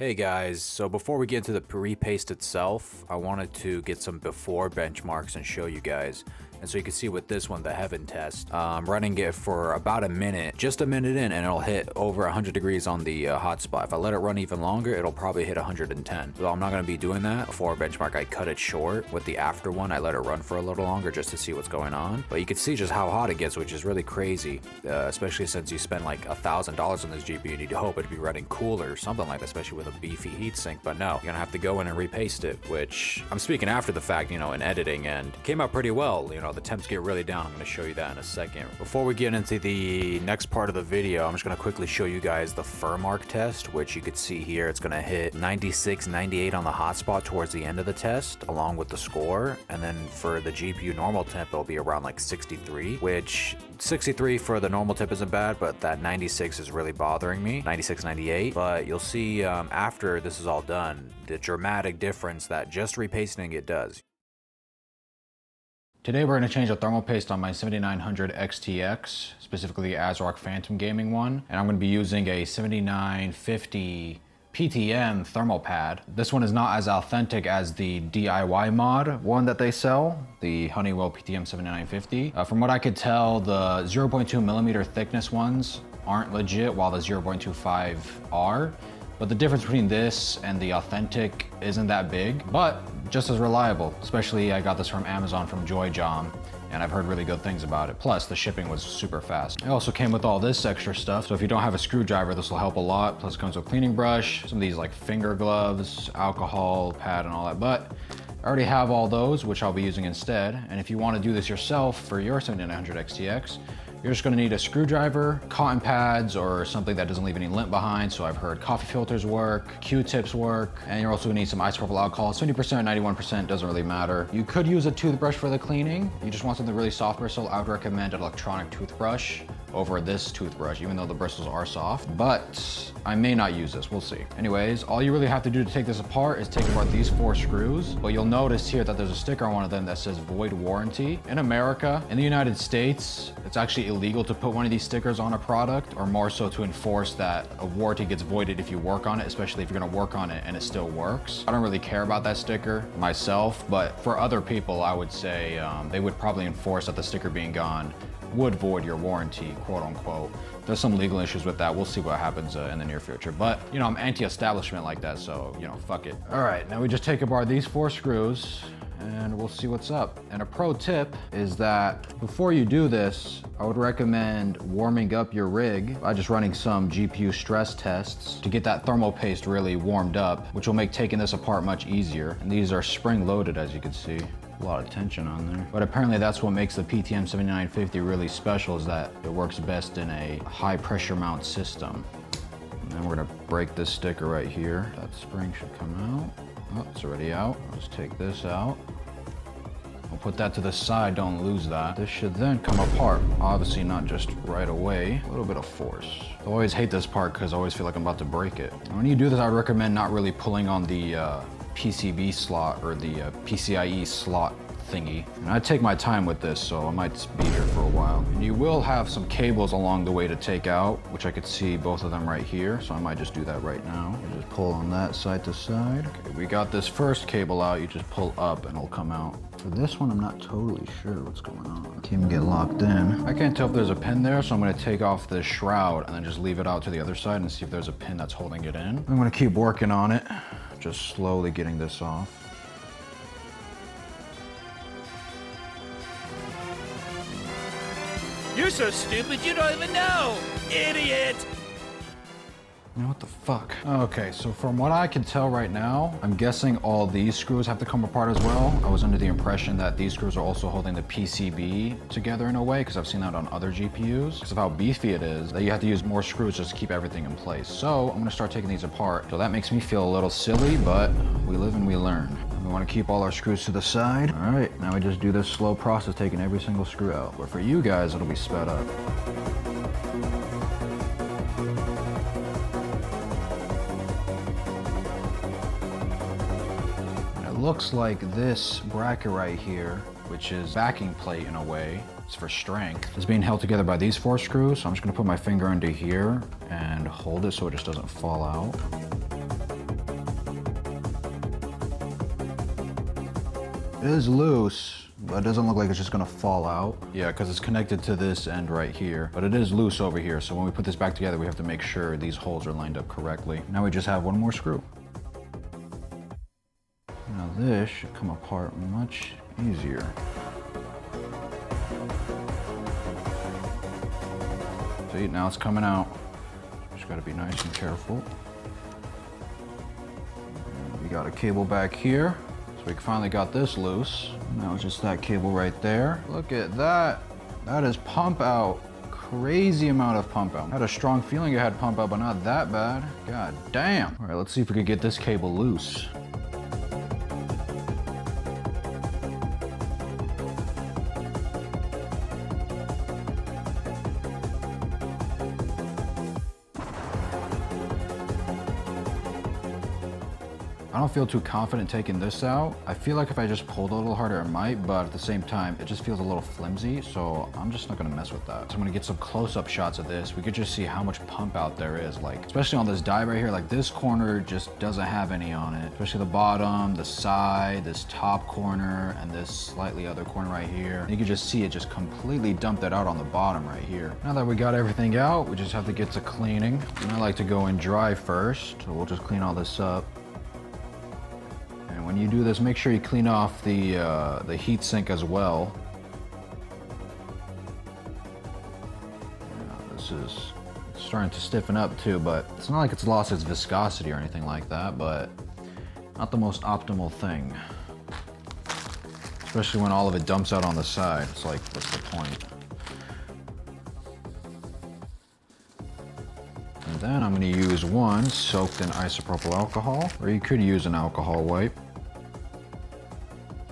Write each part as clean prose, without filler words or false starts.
Hey guys, so before we get into the repaste itself, I wanted to get some before benchmarks and show you guys. And so you can see with this one, the Heaven test, I'm running it for about a minute, just a minute in, and it'll hit over 100 degrees on the hotspot. If I let it run even longer, it'll probably hit 110. So I'm not going to be doing that. Before benchmark, I cut it short. With the after one, I let it run for a little longer just to see what's going on. But you can see just how hot it gets, which is really crazy, especially since you spend like $1,000 on this GPU and you'd hope it'd be running cooler or something like that, especially with a beefy heatsink. But no, you're gonna have to go in and repaste it, which I'm speaking after the fact, in editing, and came out pretty well. The temps get really down. I'm going to show you that in a second. Before we get into the next part of the video, I'm just going to quickly show you guys the Firmark test, which you could see here. It's going to hit 96, 98 on the hotspot towards the end of the test, along with the score. And then for the GPU normal temp, it'll be around like 63, which 63 for the normal temp isn't bad, but that 96 is really bothering me. 96, 98. But you'll see after this is all done, the dramatic difference that just repasting it does. Today we're going to change the thermal paste on my 7900XTX, specifically the ASRock Phantom Gaming one, and I'm going to be using a 7950 PTM thermal pad. This one is not as authentic as the DIY mod one that they sell, the Honeywell PTM7950. From what I could tell, the 0.2 millimeter thickness ones aren't legit, while the 0.25 are. But the difference between this and the authentic isn't that big, but just as reliable. Especially I got this from Amazon from JoyJom, and I've heard really good things about it. Plus the shipping was super fast. It also came with all this extra stuff, so if you don't have a screwdriver, this will help a lot. Plus it comes with a cleaning brush, some of these like finger gloves, alcohol pad and all that, but I already have all those, which I'll be using instead. And if you want to do this yourself for your 7900XTX, you're just going to need a screwdriver, cotton pads, or something that doesn't leave any lint behind. So I've heard coffee filters work, Q-tips work, and you're also going to need some isopropyl alcohol. 70%, 91% doesn't really matter. You could use a toothbrush for the cleaning. You just want something really soft bristle. I would recommend an electronic toothbrush over this toothbrush, even though the bristles are soft, but I may not use this, we'll see. Anyways, all you really have to do to take this apart is take apart these 4 screws, but you'll notice here that there's a sticker on one of them that says void warranty. In America, in the United States, it's actually illegal to put one of these stickers on a product, or more so to enforce that a warranty gets voided if you work on it, especially if you're gonna work on it and it still works. I don't really care about that sticker myself, but for other people, I would say they would probably enforce that the sticker being gone would void your warranty, quote unquote. There's some legal issues with that. We'll see what happens in the near future. But, I'm anti-establishment like that, so, fuck it. All right, now we just take apart these 4 screws and we'll see what's up. And a pro tip is that before you do this, I would recommend warming up your rig by just running some GPU stress tests to get that thermal paste really warmed up, which will make taking this apart much easier. And these are spring loaded, as you can see. A lot of tension on there. But apparently that's what makes the PTM7950 really special, is that it works best in a high pressure mount system. And then we're gonna break this sticker right here. That spring should come out. Oh, it's already out. Let's take this out. We'll put that to the side, don't lose that. This should then come apart. Obviously not just right away. A little bit of force. I always hate this part because I always feel like I'm about to break it. When you do this, I would recommend not really pulling on the PCB slot or the PCIe slot thingy. And I take my time with this, so I might be here for a while. And you will have some cables along the way to take out, which I could see both of them right here, so I might just do that right now. You just pull on that side to side. Okay, we got this first cable out. You just pull up and it'll come out. For this one, I'm not totally sure what's going on. Can't even get locked in. I can't tell if there's a pin there, so I'm gonna take off the shroud and then just leave it out to the other side and see if there's a pin that's holding it in. I'm gonna keep working on it, just slowly getting this off. You're so stupid you don't even know! Idiot! What the fuck? Okay, so from what I can tell right now, I'm guessing all these screws have to come apart as well. I was under the impression that these screws are also holding the PCB together in a way, because I've seen that on other GPUs. Because of how beefy it is, that you have to use more screws just to keep everything in place. So I'm gonna start taking these apart. So that makes me feel a little silly, but we live and we learn. We want to keep all our screws to the side. All right, now we just do this slow process, taking every single screw out. But for you guys, it'll be sped up. And it looks like this bracket right here, which is backing plate in a way, it's for strength, it's being held together by these 4 screws. So I'm just gonna put my finger under here and hold it so it just doesn't fall out. It is loose, but it doesn't look like it's just gonna fall out. Yeah, because it's connected to this end right here, but it is loose over here. So when we put this back together, we have to make sure these holes are lined up correctly. Now we just have one more screw. Now this should come apart much easier. See, now it's coming out. Just gotta be nice and careful. And we got a cable back here. So we finally got this loose. Now it's just that cable right there. Look at that. That is pump out. Crazy amount of pump out. I had a strong feeling it had pump out, but not that bad. God damn. All right, let's see if we could get this cable loose. I don't feel too confident taking this out. I feel like if I just pulled a little harder, it might, but at the same time, it just feels a little flimsy, so I'm just not gonna mess with that. So I'm gonna get some close-up shots of this. We could just see how much pump out there is, like, especially on this die right here, like this corner just doesn't have any on it, especially the bottom, the side, this top corner, and this slightly other corner right here. You can just see it just completely dumped that out on the bottom right here. Now that we got everything out, we just have to get to cleaning. And I like to go in dry first, so we'll just clean all this up. When you do this, make sure you clean off the heat sink as well. This is starting to stiffen up too, but it's not like it's lost its viscosity or anything like that, but not the most optimal thing. Especially when all of it dumps out on the side. It's like, what's the point? And then I'm gonna use one soaked in isopropyl alcohol, or you could use an alcohol wipe.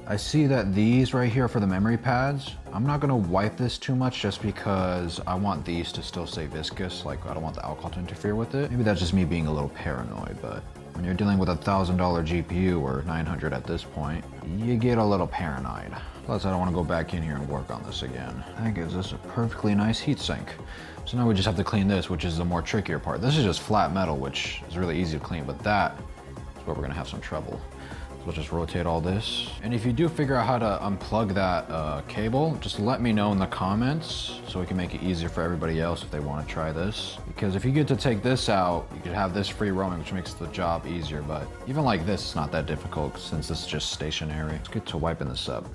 I see that these right here for the memory pads, I'm not gonna wipe this too much just because I want these to still stay viscous. Like, I don't want the alcohol to interfere with it. Maybe that's just me being a little paranoid, but when you're dealing with a $1,000 GPU or 900 at this point, you get a little paranoid. Plus, I don't wanna go back in here and work on this again. That gives us a perfectly nice heatsink. So now we just have to clean this, which is the more trickier part. This is just flat metal, which is really easy to clean, but that is where we're gonna have some trouble. So we'll just rotate all this. And if you do figure out how to unplug that cable, just let me know in the comments so we can make it easier for everybody else if they want to try this. Because if you get to take this out, you could have this free roaming, which makes the job easier. But even like this, it's not that difficult since this is just stationary. Let's get to wiping this up.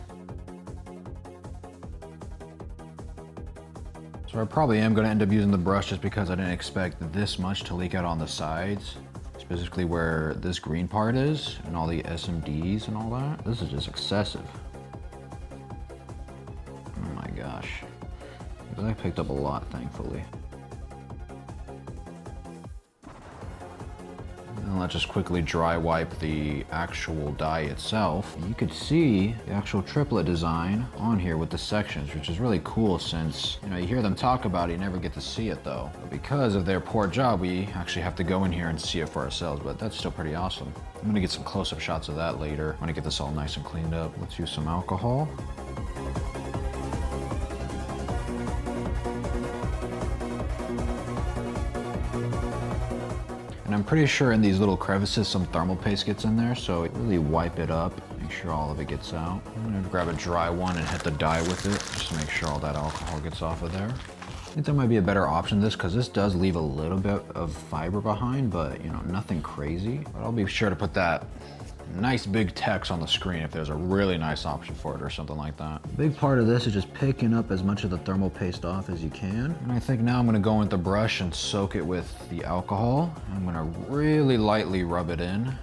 So I probably am going to end up using the brush just because I didn't expect this much to leak out on the sides. Specifically where this green part is and all the SMDs and all that. This is just excessive. Oh my gosh. I picked up a lot, thankfully. And let's just quickly dry wipe the actual die itself. You could see the actual triplet design on here with the sections, which is really cool since, you know, you hear them talk about it, you never get to see it though. But because of their poor job, we actually have to go in here and see it for ourselves, but that's still pretty awesome. I'm gonna get some close-up shots of that later. I'm gonna get this all nice and cleaned up. Let's use some alcohol. And I'm pretty sure in these little crevices some thermal paste gets in there, so really wipe it up, make sure all of it gets out. I'm gonna grab a dry one and hit the die with it, just to make sure all that alcohol gets off of there. I think there might be a better option to this, because this does leave a little bit of fiber behind, but you know, nothing crazy. But I'll be sure to put that nice big text on the screen if there's a really nice option for it or something like that. A big part of this is just picking up as much of the thermal paste off as you can. And I think now I'm gonna go with the brush and soak it with the alcohol. I'm gonna really lightly rub it in,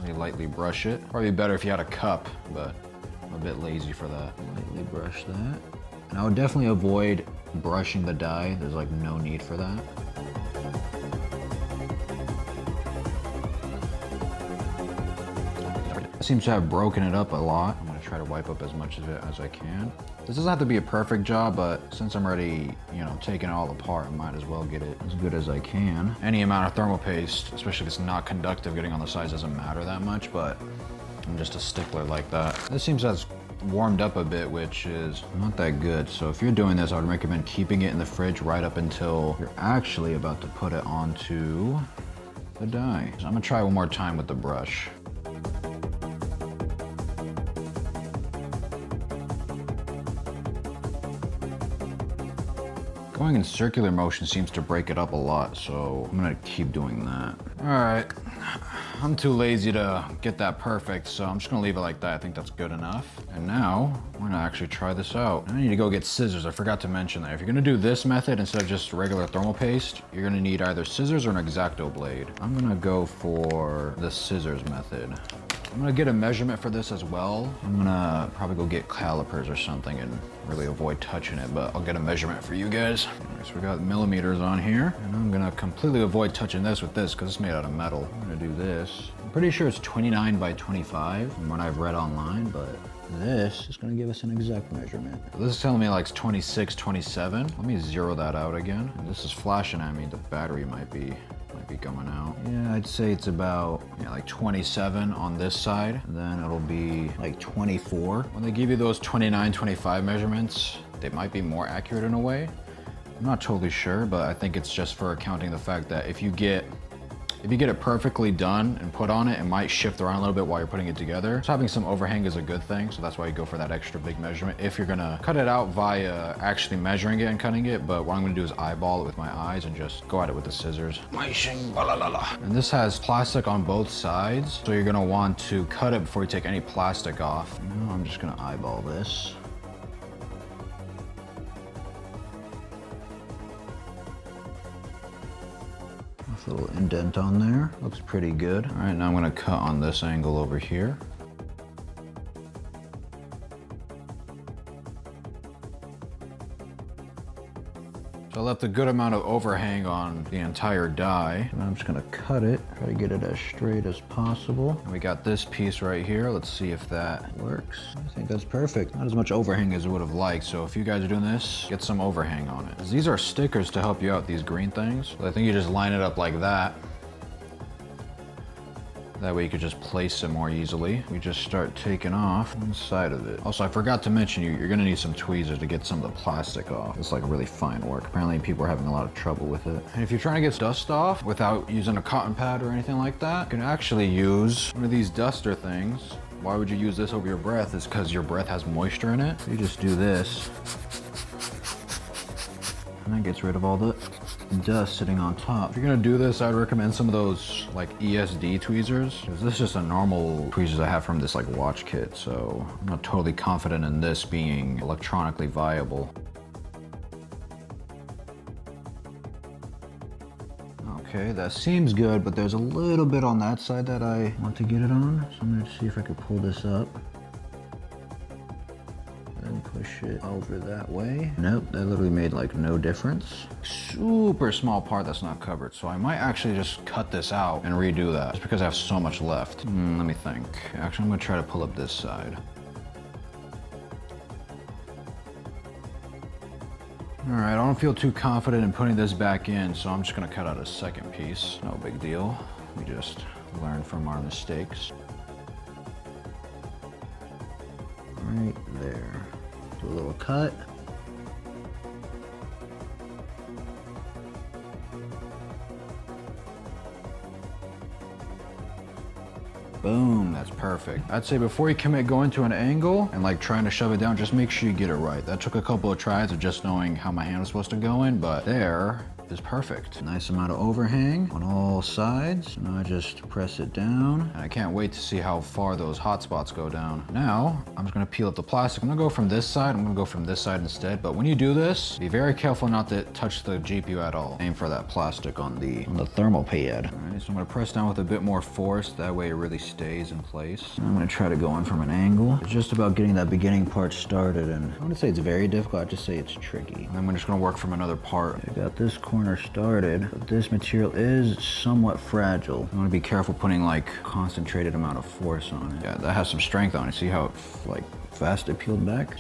really lightly brush it. Probably better if you had a cup, but I'm a bit lazy for that. Lightly brush that. And I would definitely avoid brushing the die. There's like no need for that. Seems to have broken it up a lot. I'm gonna try to wipe up as much of it as I can. This doesn't have to be a perfect job, but since I'm already, you know, taking it all apart, I might as well get it as good as I can. Any amount of thermal paste, especially if it's not conductive, getting on the sides doesn't matter that much, but I'm just a stickler like that. This seems to have warmed up a bit, which is not that good. So if you're doing this, I would recommend keeping it in the fridge right up until you're actually about to put it onto the die. So I'm gonna try one more time with the brush. Going in circular motion seems to break it up a lot, so I'm gonna keep doing that. All right, I'm too lazy to get that perfect, so I'm just gonna leave it like that. I think that's good enough. And now, we're gonna actually try this out. I need to go get scissors. I forgot to mention that. If you're gonna do this method instead of just regular thermal paste, you're gonna need either scissors or an X-Acto blade. I'm gonna go for the scissors method. I'm gonna get a measurement for this as well. I'm gonna probably go get calipers or something and really avoid touching it, but I'll get a measurement for you guys. Alright, so we got millimeters on here, and I'm gonna completely avoid touching this with this because it's made out of metal. I'm gonna do this. I'm pretty sure it's 29 by 25 from what I've read online, but this is gonna give us an exact measurement. This is telling me like 26, 27. Let me zero that out again. And this is flashing at me. The battery might be coming out. Yeah, I'd say it's about like 27 on this side, and then it'll be like 24. When they give you those 29, 25 measurements, they might be more accurate in a way. I'm not totally sure, but I think it's just for accounting the fact that if you get it perfectly done and put on it, it might shift around a little bit while you're putting it together. So having some overhang is a good thing, so that's why you go for that extra big measurement if you're gonna cut it out via actually measuring it and cutting it. But what I'm gonna do is eyeball it with my eyes and just go at it with the scissors. And this has plastic on both sides, so you're gonna want to cut it before you take any plastic off. Now I'm just gonna eyeball this. Little indent on there, looks pretty good. All right, now I'm gonna cut on this angle over here. So I left a good amount of overhang on the entire die. And I'm just gonna cut it, try to get it as straight as possible. And we got this piece right here. Let's see if that works. I think that's perfect. Not as much overhang as I would have liked. So if you guys are doing this, get some overhang on it. These are stickers to help you out, these green things. So I think you just line it up like that. That way you could just place it more easily. We just start taking off one side of it. Also, I forgot to mention you're gonna need some tweezers to get some of the plastic off. It's like really fine work. Apparently people are having a lot of trouble with it. And if you're trying to get dust off without using a cotton pad or anything like that, you can actually use one of these duster things. Why would you use this over your breath? Is because your breath has moisture in it. So you just do this. And that gets rid of all the dust sitting on top. If you're gonna do this, I'd recommend some of those like ESD tweezers, because this is just a normal tweezers I have from this like watch kit, so I'm not totally confident in this being electronically viable. Okay, that seems good, but there's a little bit on that side that I want to get it on, so I'm gonna see if I could pull this up. And push it over that way. Nope, that literally made like no difference. Super small part that's not covered, so I might actually just cut this out and redo that, just because I have so much left. Let me think. Actually, I'm gonna try to pull up this side. All right, I don't feel too confident in putting this back in, so I'm just gonna cut out a second piece. No big deal. We just learn from our mistakes. Right there. Do a little cut. Boom, that's perfect. I'd say before you commit going to an angle and like trying to shove it down, just make sure you get it right. That took a couple of tries of just knowing how my hand was supposed to go in, but there is perfect. Nice amount of overhang on all sides. Now I just press it down, and I can't wait to see how far those hot spots go down. Now, I'm just gonna peel up the plastic. I'm gonna go from this side. I'm gonna go from this side instead, but when you do this, be very careful not to touch the GPU at all. Aim for that plastic on the thermal pad. All right, so I'm gonna press down with a bit more force. That way it really stays in place. I'm gonna try to go in from an angle. It's just about getting that beginning part started, and I wouldn't say it's very difficult, I'd just say it's tricky. And then we're just gonna work from another part. I got this corner started, but this material is somewhat fragile. I want to be careful putting like concentrated amount of force on it. Yeah, that has some strength on it. See how like fast it peeled back?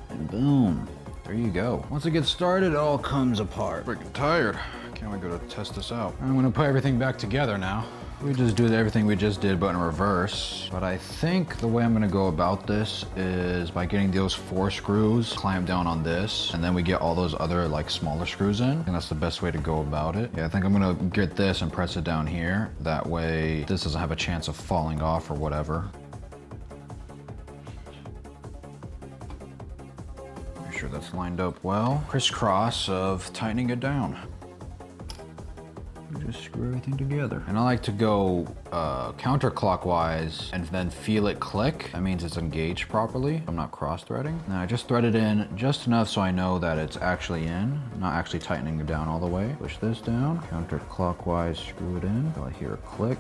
And boom, there you go. Once it gets started, it all comes apart. Freaking tired. Can't wait to go to test this out. I'm gonna put everything back together now. We just do everything we just did, but in reverse. But I think the way I'm gonna go about this is by getting those 4 screws, clamp down on this, and then we get all those other like smaller screws in. And that's the best way to go about it. Yeah, I think I'm gonna get this and press it down here. That way this doesn't have a chance of falling off or whatever. Make sure that's lined up well. Crisscross of tightening it down. Just screw everything together. And I like to go counterclockwise and then feel it click. That means it's engaged properly. I'm not cross-threading. Now I just threaded in just enough so I know that it's actually in, not actually tightening it down all the way. Push this down, counterclockwise, screw it in. Until I hear a click,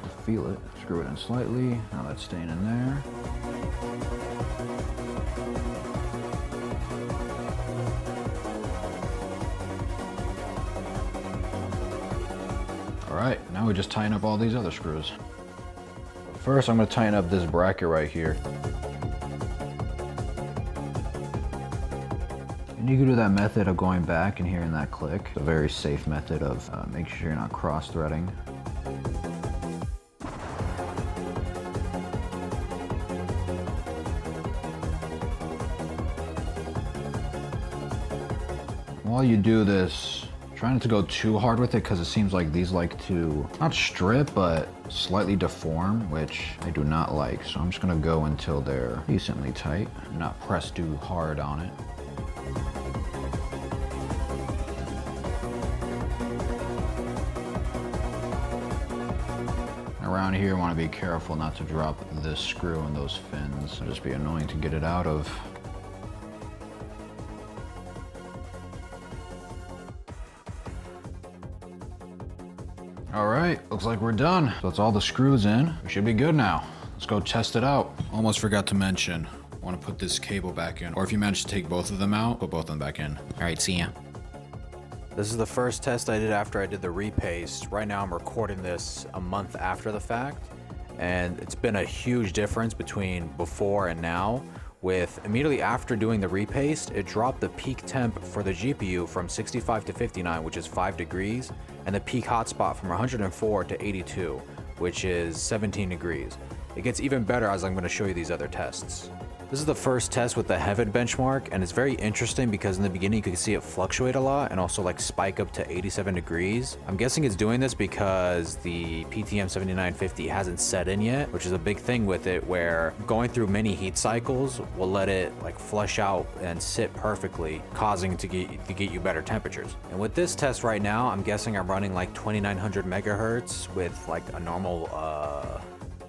I feel it. Screw it in slightly. Now that's staying in there. All right, now we just tighten up all these other screws. First, I'm gonna tighten up this bracket right here. And you can do that method of going back and hearing that click. It's a very safe method of making sure you're not cross-threading. While you do this, try not to go too hard with it because it seems like these like to, not strip, but slightly deform, which I do not like. So I'm just gonna go until they're decently tight, not press too hard on it. Around here, you wanna be careful not to drop this screw and those fins. It'll just be annoying to get it out of. All right, looks like we're done. So that's all the screws in. We should be good now. Let's go test it out. Almost forgot to mention, I want to put this cable back in, or if you manage to take both of them out, put both of them back in. All right, see ya. This is the first test I did after I did the repaste. Right now I'm recording this a month after the fact, and it's been a huge difference between before and now. With immediately after doing the repaste, it dropped the peak temp for the GPU from 65 to 59, which is 5 degrees, and the peak hotspot from 104 to 82, which is 17 degrees. It gets even better as I'm going to show you these other tests. This is the first test with the Heaven benchmark, and it's very interesting because in the beginning you could see it fluctuate a lot and also like spike up to 87 degrees. I'm guessing it's doing this because the PTM7950 hasn't set in yet, which is a big thing with it, where going through many heat cycles will let it like flush out and sit perfectly, causing to get you better temperatures. And with this test right now, I'm guessing I'm running like 2900 megahertz with like a normal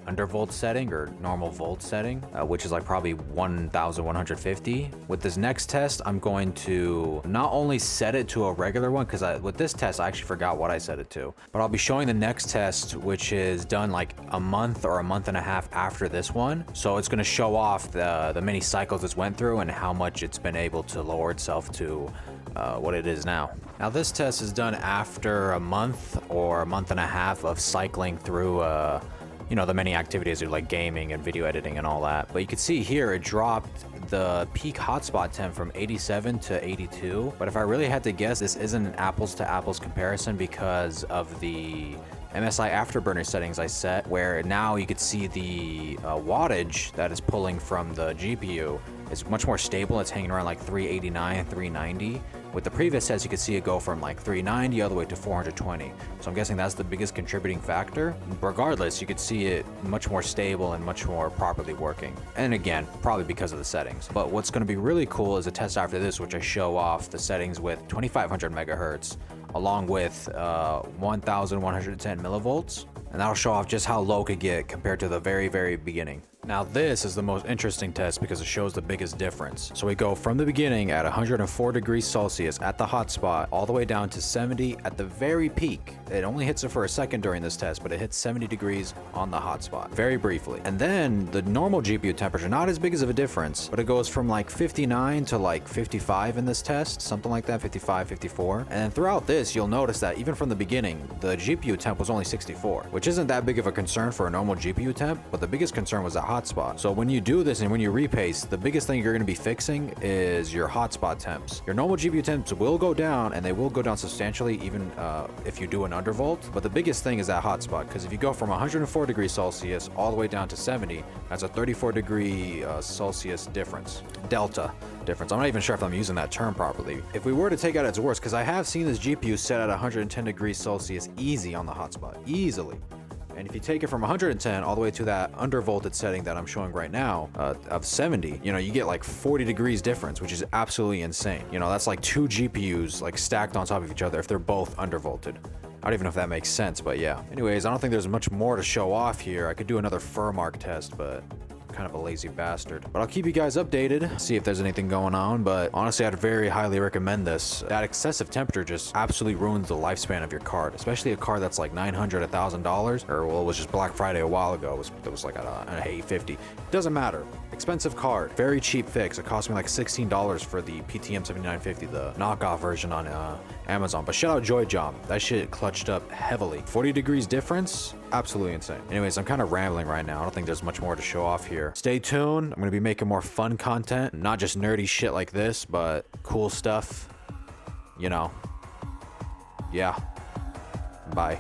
undervolt setting or normal volt setting, which is like probably 1150. With this next test, I'm going to not only set it to a regular one, because with this test I actually forgot what I set it to, but I'll be showing the next test, which is done like a month or a month and a half after this one. So it's going to show off the many cycles it's went through and how much it's been able to lower itself to what it is now. Now this test is done after a month or a month and a half of cycling through you know, the many activities like gaming and video editing and all that. But you can see here it dropped the peak hotspot temp from 87 to 82. But if I really had to guess, this isn't an apples to apples comparison because of the MSI afterburner settings I set, where now you could see the wattage that is pulling from the GPU is much more stable. It's hanging around like 389, 390. With the previous test, you could see it go from like 390 all the way to 420. So I'm guessing that's the biggest contributing factor. Regardless, you could see it much more stable and much more properly working. And again, probably because of the settings. But what's going to be really cool is a test after this, which I show off the settings with 2500 megahertz along with 1110 millivolts. And that'll show off just how low it could get compared to the very, very beginning. Now this is the most interesting test because it shows the biggest difference. So we go from the beginning at 104 degrees Celsius at the hotspot all the way down to 70 at the very peak. It only hits it for a second during this test, but it hits 70 degrees on the hotspot very briefly. And then the normal GPU temperature, not as big as of a difference, but it goes from like 59 to like 55 in this test, something like that, 55, 54. And then throughout this, you'll notice that even from the beginning, the GPU temp was only 64, which isn't that big of a concern for a normal GPU temp, but the biggest concern was that hotspot. So when you do this and when you repaste, the biggest thing you're going to be fixing is your hotspot temps. Your normal GPU temps will go down, and they will go down substantially even if you do an undervolt, but the biggest thing is that hotspot, because if you go from 104 degrees Celsius all the way down to 70, that's a 34 degree Celsius difference. Delta difference. I'm not even sure if I'm using that term properly. If we were to take out its worst, because I have seen this GPU set at 110 degrees Celsius easy on the hotspot, easily. And if you take it from 110 all the way to that undervolted setting that I'm showing right now of 70, you know, you get like 40 degrees difference, which is absolutely insane. You know, that's like 2 GPUs like stacked on top of each other if they're both undervolted. I don't even know if that makes sense, but yeah. Anyways, I don't think there's much more to show off here. I could do another fur mark test, but kind of a lazy bastard. But I'll keep you guys updated, see if there's anything going on. But honestly, I'd very highly recommend this. That excessive temperature just absolutely ruins the lifespan of your card, especially a card that's like $900, $1,000, or well, it was just Black Friday a while ago. It was like an 850. Doesn't matter. Expensive card, very cheap fix. It cost me like $16 for the PTM7950, the knockoff version on Amazon. But shout out Joy Job, that shit clutched up heavily. 40 degrees difference, absolutely insane. Anyways, I'm kind of rambling right now. I don't think there's much more to show off here. Stay tuned. I'm gonna be making more fun content, not just nerdy shit like this, but cool stuff. You know. Yeah. Bye.